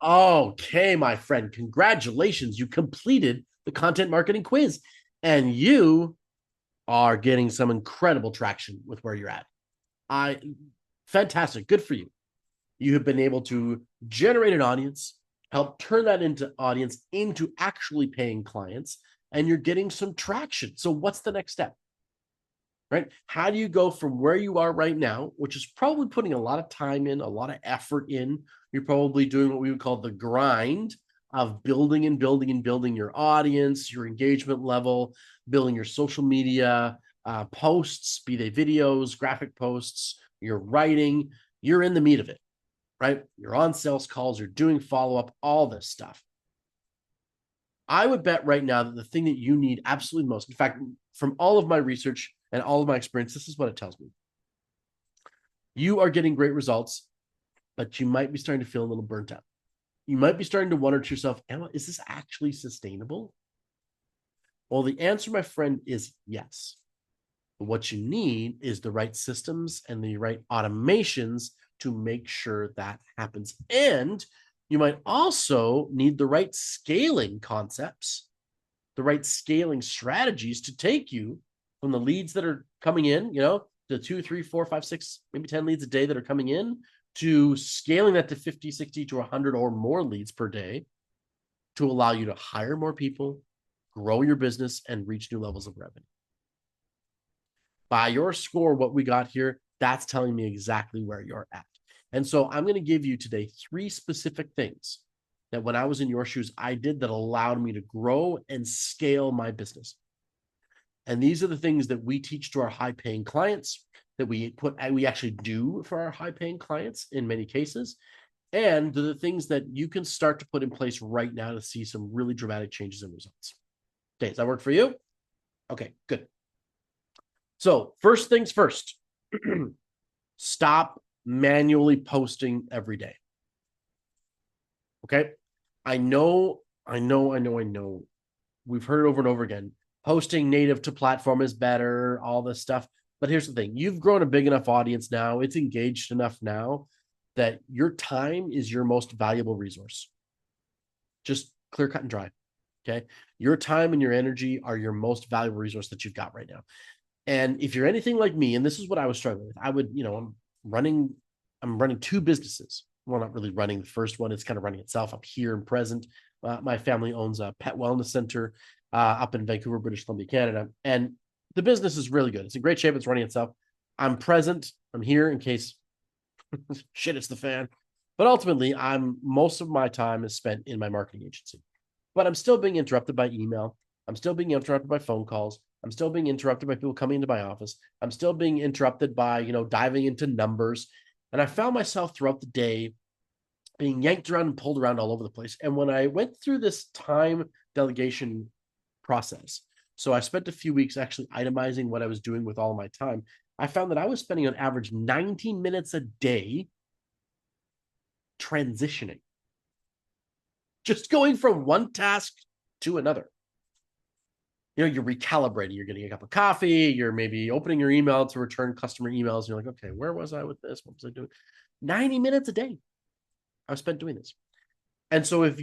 Okay, my friend, congratulations. You completed the content marketing quiz and you are getting some incredible traction with where you're at. I Fantastic. Good for you. You have been able to generate an audience, help turn that into audience into actually paying clients, and you're getting some traction. So what's the next step? Right? How do you go from where you are right now, which is probably putting a lot of time in, a lot of effort in? You're probably doing what we would call the grind of building and building and building your audience, your engagement level, building your social media posts, be they videos, graphic posts, your writing. You're in the meat of it, right? You're on sales calls, you're doing follow up, all this stuff. I would bet right now that the thing that you need absolutely most, in fact, from all of my research and all of my experience, this is what it tells me. You are getting great results, but you might be starting to feel a little burnt out. You might be starting to wonder to yourself, Emma, is this actually sustainable? Well, the answer, my friend, is yes. But what you need is the right systems and the right automations to make sure that happens. And you might also need the right scaling concepts, the right scaling strategies to take you from the leads that are coming in, the 2, 3, 4, 5, 6, maybe 10 leads a day that are coming in, to scaling that to 50, 60 to 100 or more leads per day to allow you to hire more people, grow your business, and reach new levels of revenue. By your score, what we got here, that's telling me exactly where you're at. And so I'm going to give you today 3 specific things that when I was in your shoes, I did that allowed me to grow and scale my business. And these are the things that we teach to our high paying clients, that we actually do for our high paying clients in many cases. And the things that you can start to put in place right now to see some really dramatic changes in results. Okay, does that work for you? Okay, good. So first things first, stop manually posting every day. Okay. I know. We've heard it over and over again. Posting native to platform is better, all this stuff. But here's the thing, you've grown a big enough audience now, it's engaged enough now that your time is your most valuable resource. Just clear, cut, and dry. Okay. Your time and your energy are your most valuable resource that you've got right now. And if you're anything like me, and this is what I was struggling with, running, I'm running 2 businesses. Well, not really running the first one. It's kind of running itself. I'm here and present. My family owns a pet wellness center up in Vancouver, British Columbia, Canada. And the business is really good. It's in great shape. It's running itself. I'm present. I'm here in case shit hits the fan. But ultimately, most of my time is spent in my marketing agency. But I'm still being interrupted by email. I'm still being interrupted by phone calls. I'm still being interrupted by people coming into my office. I'm still being interrupted by, diving into numbers. And I found myself throughout the day being yanked around and pulled around all over the place. And when I went through this time delegation process, so I spent a few weeks actually itemizing what I was doing with all of my time, I found that I was spending on average 90 minutes a day transitioning, just going from one task to another. You're recalibrating, you're getting a cup of coffee, you're maybe opening your email to return customer emails. And you're like, okay, where was I with this? What was I doing? 90 minutes a day I've spent doing this. And so if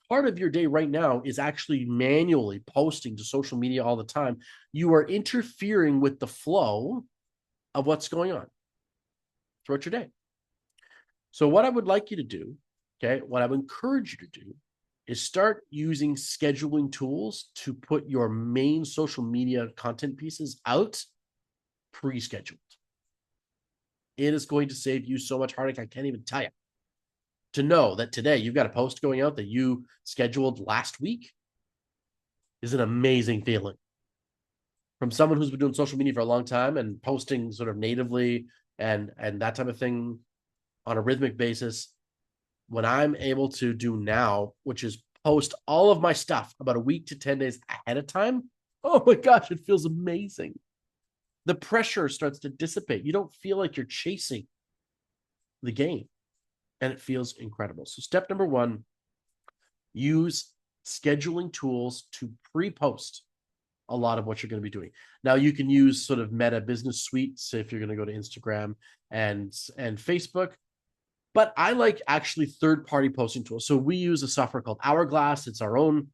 part of your day right now is actually manually posting to social media all the time, you are interfering with the flow of what's going on throughout your day. So what I would like you to do, okay, what I would encourage you to do is start using scheduling tools to put your main social media content pieces out pre-scheduled. It is going to save you so much heartache, I can't even tell you. To know that today you've got a post going out that you scheduled last week is an amazing feeling. From someone who's been doing social media for a long time and posting sort of natively and that type of thing on a rhythmic basis, what I'm able to do now, which is post all of my stuff about a week to 10 days ahead of time, oh my gosh, it feels amazing. The pressure starts to dissipate. You don't feel like you're chasing the game, and it feels incredible. So step number 1, use scheduling tools to pre-post a lot of what you're going to be doing. Now you can use sort of Meta Business Suite. So if you're going to go to Instagram and Facebook, But I like actually third-party posting tools. So we use a software called Hourglass. It's our own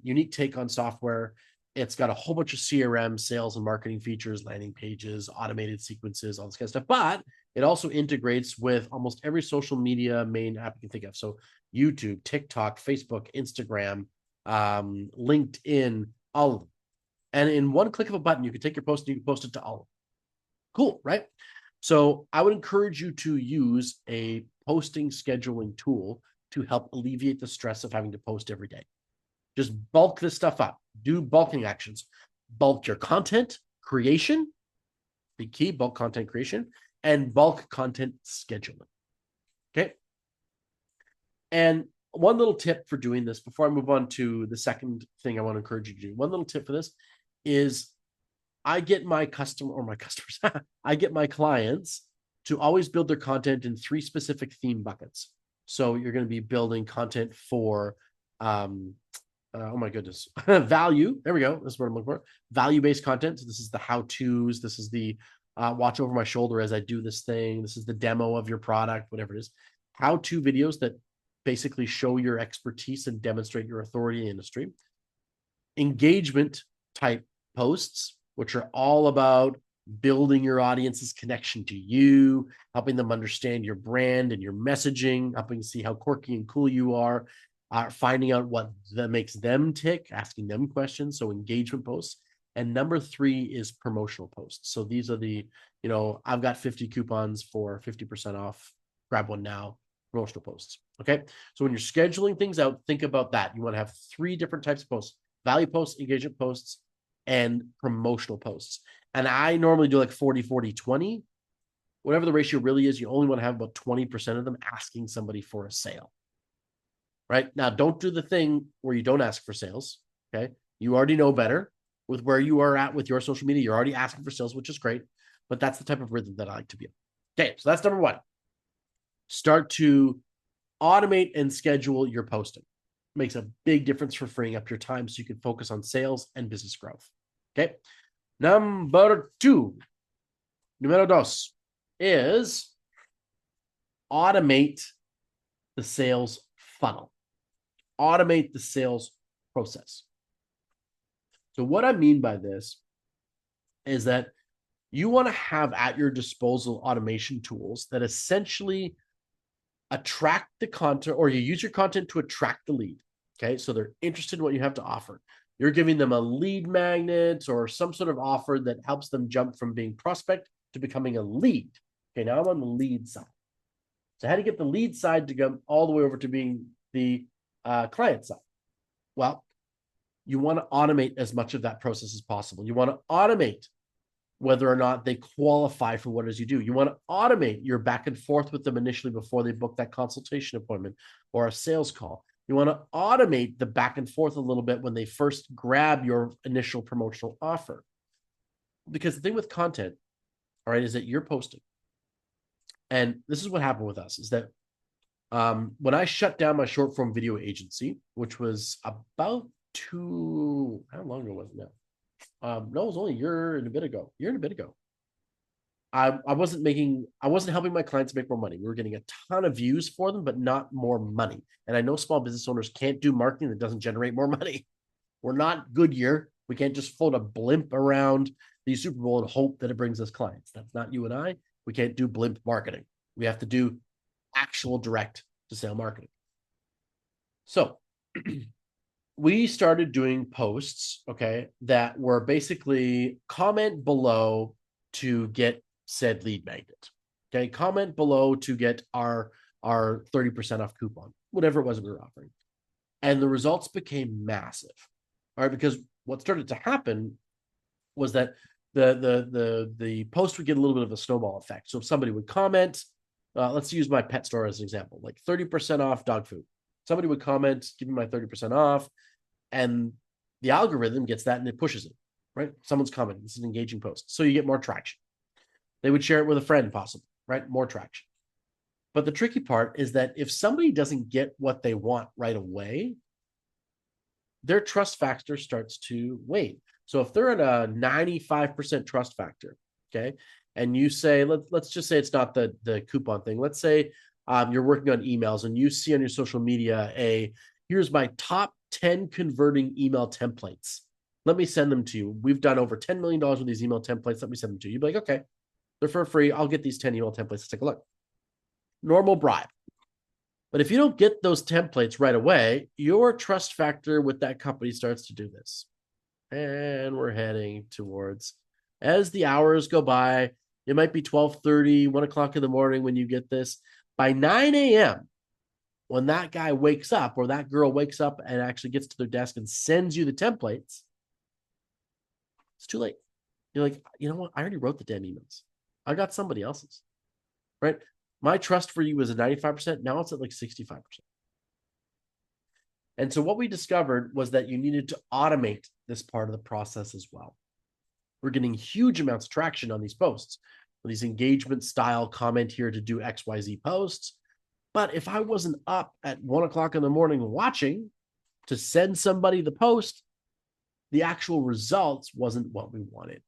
unique take on software. It's got a whole bunch of CRM, sales and marketing features, landing pages, automated sequences, all this kind of stuff. But it also integrates with almost every social media main app you can think of. So YouTube, TikTok, Facebook, Instagram, LinkedIn, all of them. And in one click of a button, you can take your post and you can post it to all of them. Cool, right? So I would encourage you to use a posting scheduling tool to help alleviate the stress of having to post every day. Just bulk this stuff up. Do bulking actions. Bulk your content creation, the key, bulk content creation, and bulk content scheduling. Okay. And one little tip for doing this before I move on to the second thing I want to encourage you to do. One little tip for this is I get my customers, I get my clients to always build their content in 3 specific theme buckets. So you're going to be building content for, oh my goodness, value. There we go. That's what I'm looking for. Value-based content. So this is the how-tos. This is the watch over my shoulder as I do this thing. This is the demo of your product, whatever it is. How-to videos that basically show your expertise and demonstrate your authority in the industry. Engagement type posts, which are all about building your audience's connection to you, helping them understand your brand and your messaging, helping see how quirky and cool you are, finding out what makes them tick, asking them questions. So engagement posts. And number 3 is promotional posts. So these are the, I've got 50 coupons for 50% off. Grab one now. Promotional posts. Okay. So when you're scheduling things out, think about that. You want to have 3 different types of posts: value posts, engagement posts, and promotional posts. And I normally do like 40, 40, 20. Whatever the ratio really is, you only want to have about 20% of them asking somebody for a sale. Right? Now, don't do the thing where you don't ask for sales. Okay. You already know better with where you are at with your social media. You're already asking for sales, which is great. But that's the type of rhythm that I like to be in. Okay. So that's number 1. Start to automate and schedule your posting. Makes a big difference for freeing up your time so you can focus on sales and business growth. Okay. Number 2, número 2, is automate the sales funnel. Automate the sales process. So what I mean by this is that you want to have at your disposal automation tools that essentially attract the content, or you use your content to attract the lead. Okay. So they're interested in what you have to offer. You're giving them a lead magnet or some sort of offer that helps them jump from being prospect to becoming a lead. Okay. Now I'm on the lead side. So how do you get the lead side to go all the way over to being the client side? Well, you want to automate as much of that process as possible. You want to automate whether or not they qualify for what it is you do. You want to automate your back and forth with them initially before they book that consultation appointment or a sales call. You want to automate the back and forth a little bit when they first grab your initial promotional offer. Because the thing with content, all right, is that you're posting. And this is what happened with us, is that when I shut down my short form video agency, which was about how long ago was it now? No, it was only a year and a bit ago. I wasn't helping my clients make more money. We were getting a ton of views for them, but not more money. And I know small business owners can't do marketing that doesn't generate more money. We're not Goodyear. We can't just float a blimp around the Super Bowl and hope that it brings us clients. That's not you and I. We can't do blimp marketing. We have to do actual direct to sale marketing. So we started doing posts, okay, that were basically comment below to get said lead magnet. Okay, comment below to get our 30% off coupon, whatever it was we were offering. And the results became massive. All right, because what started to happen was that the post would get a little bit of a snowball effect. So if somebody would comment, let's use my pet store as an example, like 30% off dog food. Somebody would comment, give me my 30% off, and the algorithm gets that and it pushes it, right? Someone's commenting. This is an engaging post. So you get more traction. They would share it with a friend, possibly, right? More traction. But the tricky part is that if somebody doesn't get what they want right away, their trust factor starts to wane. So if they're at a 95% trust factor, okay, and you say, let's just say it's not the coupon thing. Let's say you're working on emails and you see on your social media here's my top 10 converting email templates. Let me send them to you. We've done over $10 million with these email templates. Let me send them to you. You'd be like, okay, they're for free. I'll get these 10 email templates. Let's take a look. Normal bribe. But if you don't get those templates right away, your trust factor with that company starts to do this. And we're heading towards, as the hours go by, it might be 12:30, 1 o'clock in the morning when you get this. By 9 a.m., when that guy wakes up or that girl wakes up and actually gets to their desk and sends you the templates, it's too late. You're like, you know what? I already wrote the damn emails. I got somebody else's, right? My trust for you was at 95%. Now it's at like 65%. And so what we discovered was that you needed to automate this part of the process as well. We're getting huge amounts of traction on these posts, these engagement style comment here to do XYZ posts. But if I wasn't up at 1 o'clock in the morning watching to send somebody the post, the actual results wasn't what we wanted.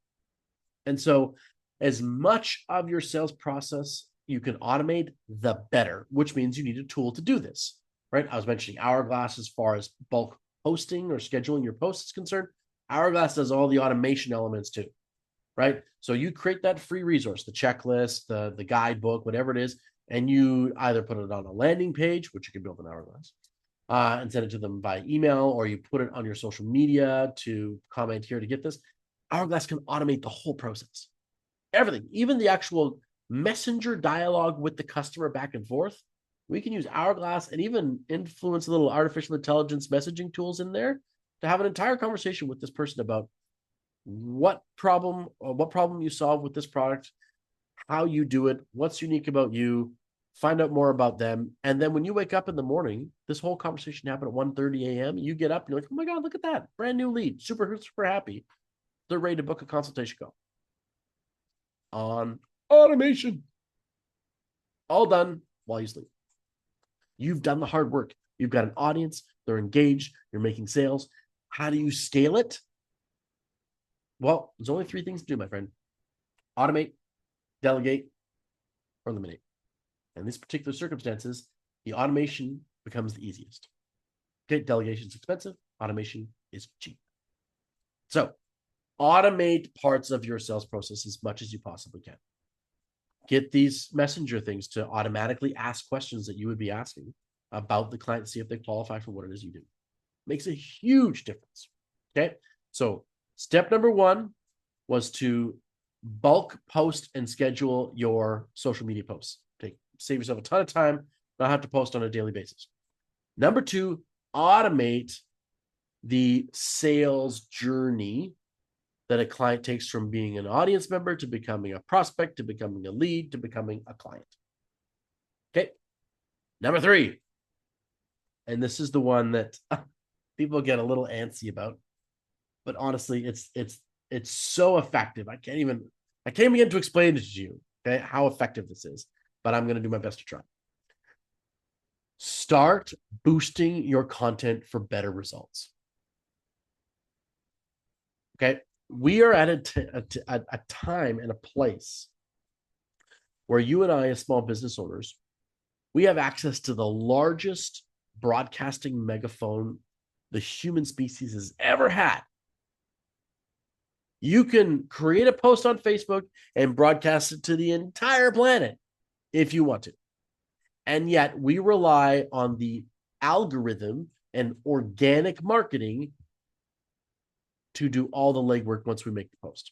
And so as much of your sales process you can automate, the better, which means you need a tool to do this, right? I was mentioning Hourglass as far as bulk posting or scheduling your posts is concerned. Hourglass does all the automation elements too, right? So you create that free resource, the checklist, the guidebook, whatever it is, and you either put it on a landing page, which you can build in Hourglass, and send it to them by email, or you put it on your social media to comment here to get this. Hourglass can automate the whole process. Everything, even the actual messenger dialogue with the customer back and forth. We can use Hourglass and even influence little artificial intelligence messaging tools in there to have an entire conversation with this person about what problem you solve with this product, how you do it, what's unique about you, find out more about them. And then when you wake up in the morning, this whole conversation happened at 1:30 a.m. You get up and you're like, oh my God, look at that. Brand new lead. Super, super happy. They're ready to book a consultation call. On automation. All done while you sleep. You've done the hard work. You've got an audience. They're engaged. You're making sales. How do you scale it? Well, there's only 3 things to do, my friend. Automate, delegate, or eliminate. In these particular circumstances, the automation becomes the easiest. Okay, delegation is expensive. Automation is cheap. So automate parts of your sales process as much as you possibly can. Get these messenger things to automatically ask questions that you would be asking about the client, see if they qualify for what it is you do. Makes a huge difference. Okay, so step number 1 was to bulk post and schedule your social media posts. Save yourself a ton of time, not have to post on a daily basis. Number 2, automate the sales journey that a client takes from being an audience member to becoming a prospect, to becoming a lead, to becoming a client. Okay. Number 3, and this is the one that people get a little antsy about, but honestly, it's so effective. I can't even begin to explain it to you, okay, how effective this is, but I'm going to do my best to try. Start boosting your content for better results. Okay. We are at a time and a place where you and I, as small business owners, we have access to the largest broadcasting megaphone the human species has ever had. You can create a post on Facebook and broadcast it to the entire planet if you want to. And yet we rely on the algorithm and organic marketing to do all the legwork once we make the post.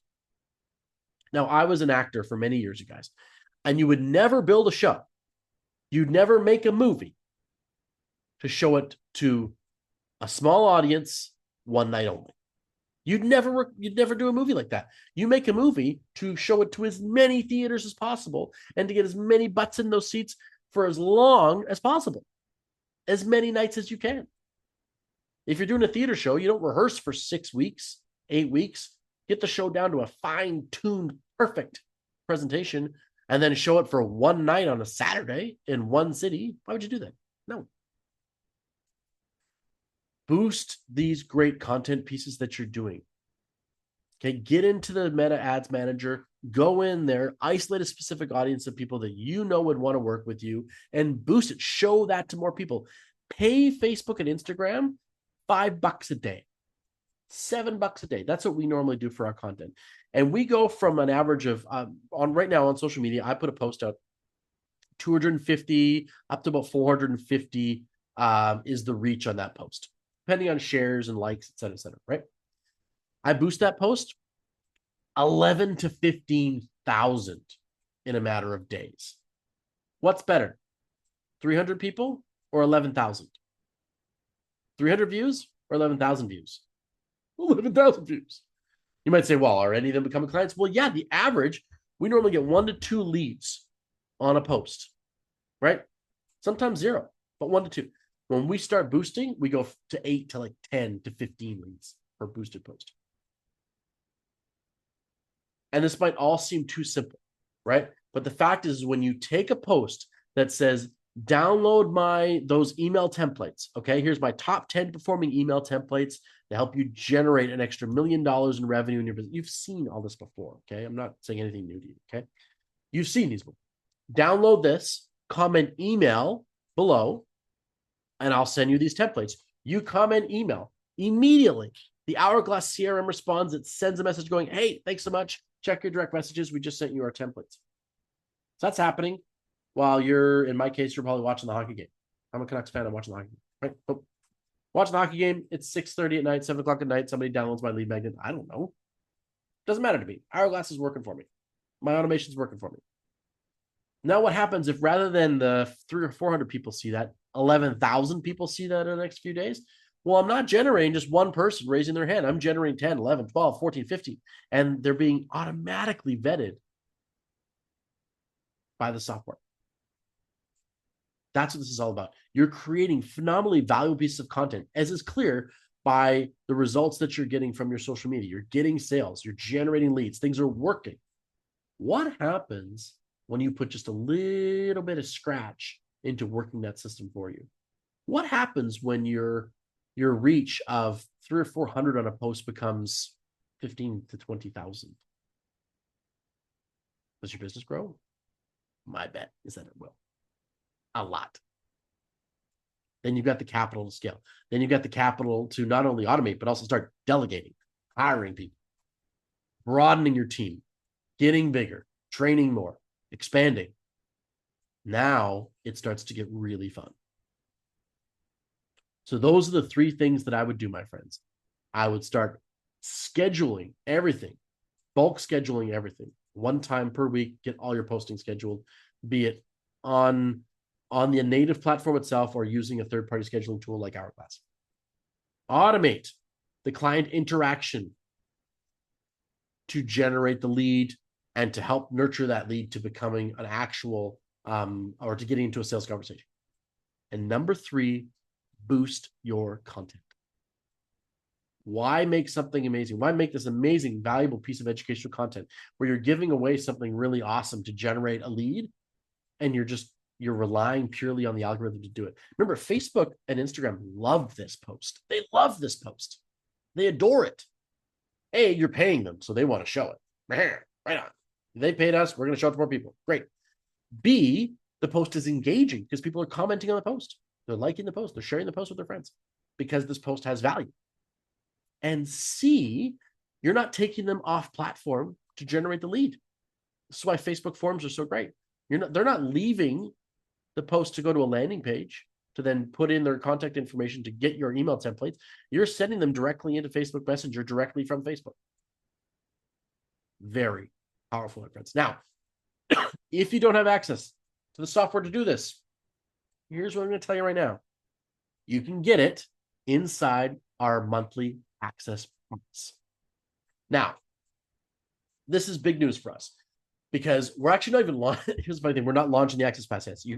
Now, I was an actor for many years, you guys, and you would never build a show. You'd never make a movie to show it to a small audience one night only. You'd never do a movie like that. You make a movie to show it to as many theaters as possible and to get as many butts in those seats for as long as possible, as many nights as you can. If you're doing a theater show, you don't rehearse for 6 weeks, 8 weeks, get the show down to a fine-tuned, perfect presentation, and then show it for one night on a Saturday in one city. Why would you do that? No. Boost these great content pieces that you're doing. Okay, get into the Meta Ads Manager, go in there, isolate a specific audience of people that you know would want to work with you, and boost it. Show that to more people. Pay Facebook and Instagram $5 a day, $7 a day. That's what we normally do for our content. And we go from an average of on right now on social media, I put a post out 250 up to about 450 is the reach on that post, depending on shares and likes, et cetera, right? I boost that post 11 to 15,000 in a matter of days. What's better, 300 people or 11,000? 300 views or 11,000 views? 11,000 views. You might say, well, are any of them becoming clients? Well, yeah, the average, we normally get 1 to 2 leads on a post, right? Sometimes 0, but 1 to 2. When we start boosting, we go to 8 to like 10 to 15 leads per boosted post. And this might all seem too simple, right? But the fact is, when you take a post that says, download those email templates, okay? Here's my top 10 performing email templates to help you generate an extra $1 million in revenue in your business. You've seen all this before, okay? I'm not saying anything new to you, okay? You've seen these before. Download this, comment email below, and I'll send you these templates. You comment email immediately. The Hourglass CRM responds. It sends a message going, hey, thanks so much. Check your direct messages. We just sent you our templates. So that's happening while you're, in my case, you're probably watching the hockey game. I'm a Canucks fan. I'm watching the hockey game, right? Oh. Watching the hockey game. It's 6:30 at night, 7 o'clock at night. Somebody downloads my lead magnet. I don't know. Doesn't matter to me. Hourglass is working for me. My automation's working for me. Now, what happens if rather than the 300 or 400 people see that, 11,000 people see that in the next few days? Well, I'm not generating just one person raising their hand. I'm generating 10, 11, 12, 14, 15, and they're being automatically vetted by the software. That's what this is all about. You're creating phenomenally valuable pieces of content, as is clear by the results that you're getting from your social media. You're getting sales, you're generating leads, things are working. What happens when you put just a little bit of scratch into working that system for you? What happens when your reach of 300 or 400 on a post becomes 15 to 20,000? Does your business grow? My bet is that it will. A lot. Then you've got the capital to scale. Then you've got the capital to not only automate, but also start delegating, hiring people, broadening your team, getting bigger, training more, expanding. Now it starts to get really fun. So those are the 3 things that I would do, my friends. I would start scheduling everything, bulk scheduling everything. 1 time per week, get all your posting scheduled, be it on the native platform itself or using a third-party scheduling tool like Hourglass. Automate the client interaction to generate the lead and to help nurture that lead to becoming an actual or to getting into a sales conversation. And number 3, boost your content. Why make something amazing? Why make this amazing, valuable piece of educational content where you're giving away something really awesome to generate a lead and you're relying purely on the algorithm to do it? Remember, Facebook and Instagram love this post. They love this post. They adore it. A, you're paying them, so they want to show it. Right on. They paid us. We're going to show it to more people. Great. B, the post is engaging because people are commenting on the post. They're liking the post. They're sharing the post with their friends because this post has value. And C, you're not taking them off platform to generate the lead. This is why Facebook forms are so great. They're not leaving the post to go to a landing page to then put in their contact information to get your email templates. You're sending them directly into Facebook Messenger directly from Facebook. Very powerful, my friends. Now, if you don't have access to the software to do this, here's what I'm going to tell you right now. You can get it inside our monthly access points. Now, this is big news for us because we're actually not even launching. Here's the funny thing: we're not launching the Access Pass yet. So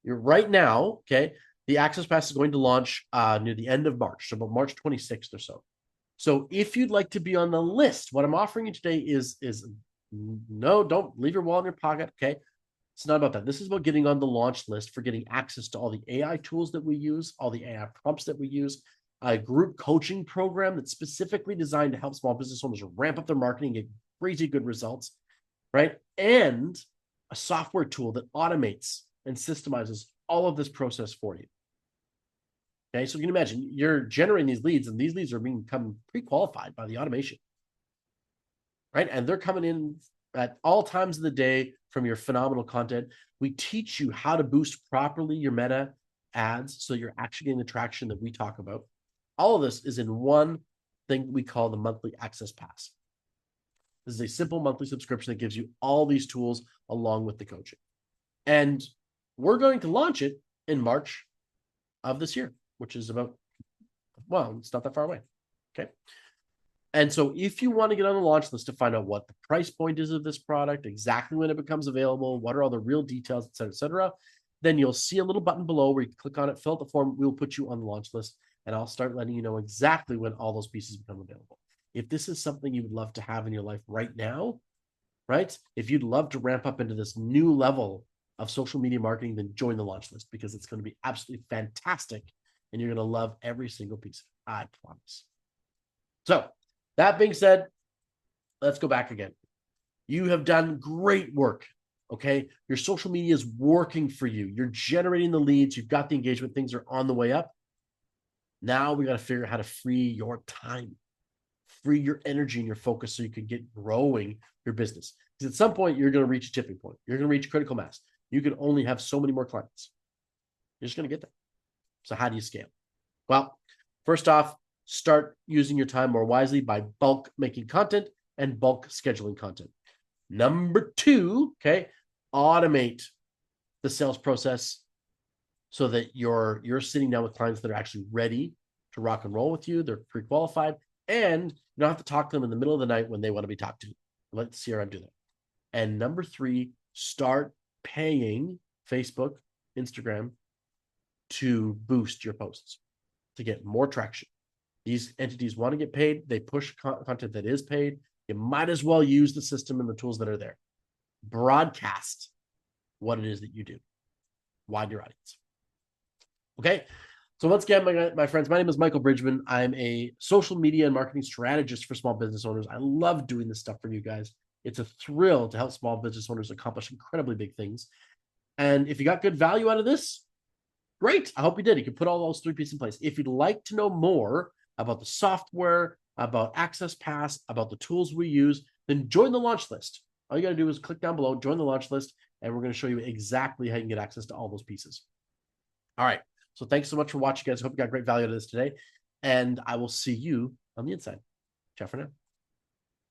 you're right now. Okay, the Access Pass is going to launch near the end of March, so about March 26th or so. So if you'd like to be on the list, what I'm offering you today is no, don't leave your wallet in your pocket. Okay, it's not about that. This is about getting on the launch list for getting access to all the AI tools that we use, all the AI prompts that we use, a group coaching program that's specifically designed to help small business owners ramp up their marketing, get crazy good results, right? And a software tool that automates and systemizes all of this process for you. Okay, so you can imagine you're generating these leads, and these leads are becoming pre-qualified by the automation, right? And they're coming in at all times of the day from your phenomenal content. We teach you how to boost properly your meta ads so you're actually getting the traction that we talk about. All of this is in one thing we call the monthly access pass. This is a simple monthly subscription that gives you all these tools along with the coaching. And we're going to launch it in March of this year, which is about, well, it's not that far away. Okay. And so if you want to get on the launch list to find out what the price point is of this product, exactly when it becomes available, what are all the real details, et cetera, then you'll see a little button below where you can click on it, fill out the form. We'll put you on the launch list, and I'll start letting you know exactly when all those pieces become available. If this is something you would love to have in your life right now, right? If you'd love to ramp up into this new level of social media marketing, then join the launch list, because it's going to be absolutely fantastic and you're going to love every single piece of it, I promise. So that being said, let's go back again. You have done great work. Okay. Your social media is working for you. You're generating the leads. You've got the engagement. Things are on the way up. Now we got to figure out how to free your time, free your energy and your focus so you can get growing your business. Because at some point, you're going to reach a tipping point. You're going to reach critical mass. You can only have so many more clients. You're just going to get there. So how do you scale? Well, first off, start using your time more wisely by bulk making content and bulk scheduling content. Number two, okay, automate the sales process so that you're sitting down with clients that are actually ready to rock and roll with you. They're pre-qualified, and you don't have to talk to them in the middle of the night when they want to be talked to. Let CRM do that. And number three, start paying Facebook, Instagram to boost your posts, to get more traction. These entities want to get paid. They push content that is paid. You might as well use the system and the tools that are there. Broadcast what it is that you do. Widen your audience. Okay. So once again, my friends, my name is Michael Bridgman. I'm a social media and marketing strategist for small business owners. I love doing this stuff for you guys. It's a thrill to help small business owners accomplish incredibly big things. And if you got good value out of this, great. I hope you did. You can put all those three pieces in place. If you'd like to know more about the software, about Access Pass, about the tools we use, then join the launch list. All you got to do is click down below, join the launch list, and we're going to show you exactly how you can get access to all those pieces. All right. So thanks so much for watching, guys. I hope you got great value out of this today. And I will see you on the inside. Ciao for now.